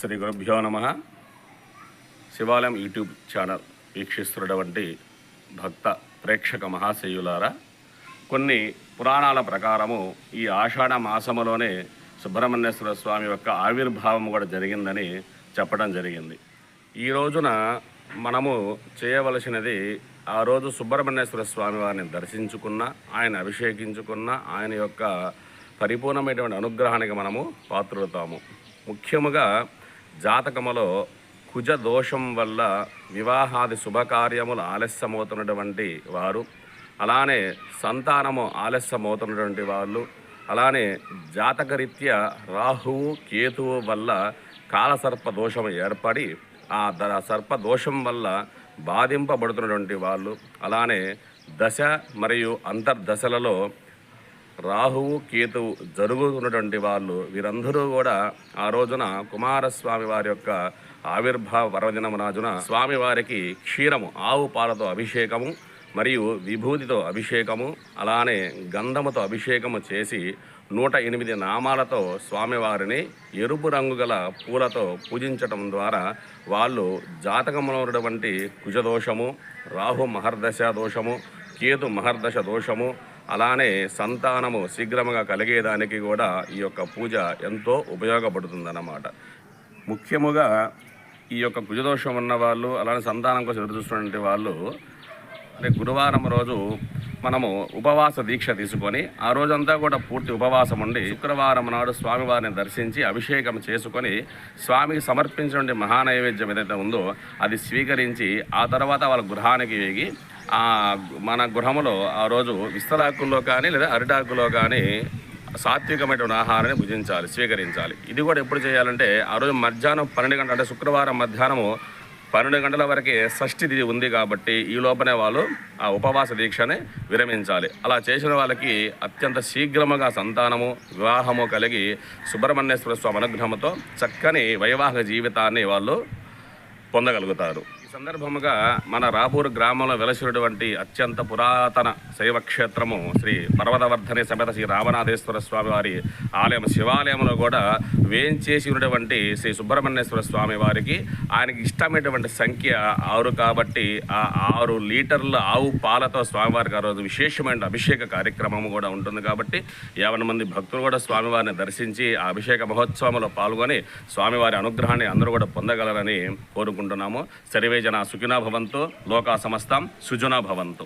శ్రీ గురుభ్యో నమ. శివాలయం యూట్యూబ్ ఛానల్ వీక్షిస్తున్నటువంటి భక్త ప్రేక్షక మహాశయులారా, కొన్ని పురాణాల ప్రకారము ఈ ఆషాఢ మాసములోనే సుబ్రహ్మణ్యేశ్వర స్వామి యొక్క ఆవిర్భావం కూడా జరిగిందని చెప్పడం జరిగింది. ఈ రోజున మనము చేయవలసినది, ఆ రోజు సుబ్రహ్మణ్యేశ్వర స్వామి వారిని దర్శించుకున్న, ఆయన అభిషేకించుకున్న, ఆయన యొక్క పరిపూర్ణమైనటువంటి అనుగ్రహానికి మనము పాత్రులవుతాము. ముఖ్యముగా జాతకములో కుజ దోషం వల్ల వివాహాది శుభకార్యములు ఆలస్యమవుతున్నటువంటి వారు, అలానే సంతానము ఆలస్యమవుతున్నటువంటి వాళ్ళు, అలానే జాతకరీత్యా రాహువు కేతువు వల్ల కాలసర్ప దోషం ఏర్పడి ఆ సర్పదోషం వల్ల బాధింపబడుతున్నటువంటి వాళ్ళు, అలానే దశ మరియు అంతర్దశలలో రాహువు కేతువు జరుగుతున్నటువంటి వాళ్ళు, వీరందరూ కూడా ఆ రోజున కుమారస్వామి వారి యొక్క ఆవిర్భావ పర్వదినం రోజున స్వామివారికి క్షీరము, ఆవు పాలతో అభిషేకము మరియు విభూతితో అభిషేకము, అలానే గంధముతో అభిషేకము చేసి 108 నామాలతో స్వామివారిని ఎరుపు రంగు గల పూలతో పూజించటం ద్వారా వాళ్ళు జాతకంలో ఉన్నటువంటి కుజదోషము, రాహు మహర్దశ దోషము, కేతు మహర్దశ దోషము, అలానే సంతానము శీఘ్రముగా కలిగేదానికి కూడా ఈ యొక్క పూజ ఎంతో ఉపయోగపడుతుందన్నమాట. ముఖ్యముగా ఈ యొక్క కుజదోషం ఉన్నవాళ్ళు, అలానే సంతానం కోసం ఎదురు చూస్తున్నటువంటి వాళ్ళు, అంటే గురువారం రోజు మనము ఉపవాస దీక్ష తీసుకొని ఆ రోజంతా కూడా పూర్తి ఉపవాసం ఉండి శుక్రవారం నాడు స్వామివారిని దర్శించి అభిషేకం చేసుకొని స్వామికి సమర్పించినటువంటి మహానైవేద్యం ఏదైతే ఉందో అది స్వీకరించి ఆ తర్వాత వాళ్ళ గృహానికి వేగి మన గృహంలో ఆ రోజు విస్తరాకుల్లో కానీ లేదా అరిటాకులో కానీ సాత్వికమైనటువంటి ఆహారాన్ని భుజించాలి, స్వీకరించాలి. ఇది కూడా ఎప్పుడు చేయాలంటే ఆ రోజు మధ్యాహ్నం 12 గంటల, అంటే శుక్రవారం మధ్యాహ్నము 12 గంటల వరకే షష్ఠి తిథి ఉంది కాబట్టి ఈ లోపనే వాళ్ళు ఆ ఉపవాస దీక్షని విరమించాలి. అలా చేసిన వాళ్ళకి అత్యంత శీఘ్రముగా సంతానము, వివాహము కలిగి సుబ్రహ్మణ్యేశ్వర స్వామి అనుగ్రహంతో చక్కని వైవాహిక జీవితాన్ని వాళ్ళు పొందగలుగుతారు. ఈ సందర్భముగా మన రాపూర్ గ్రామంలో వెలసినటువంటి అత్యంత పురాతన శైవ క్షేత్రము శ్రీ పర్వతవర్ధని సమేత శ్రీ రామనాథేశ్వర స్వామి వారి ఆలయం, శివాలయంలో కూడా వేంచేసి ఉన్నటువంటి శ్రీ సుబ్రహ్మణ్యేశ్వర స్వామి వారికి ఆయనకి ఇష్టమైనటువంటి సంఖ్య 6 కాబట్టి ఆ 6 లీటర్ల ఆవు పాలతో స్వామివారికి ఆ రోజు విశేషమైన అభిషేక కార్యక్రమం కూడా ఉంటుంది. కాబట్టి 50 మంది భక్తులు కూడా స్వామివారిని దర్శించి ఆ అభిషేక మహోత్సవంలో పాల్గొని స్వామివారి అనుగ్రహాన్ని అందరూ కూడా పొందగలరని కోరుకుంటున్నాము. సర్వే జనా సుఖినో భవంతు, లోకా సమస్తం సుజనా భవంతు.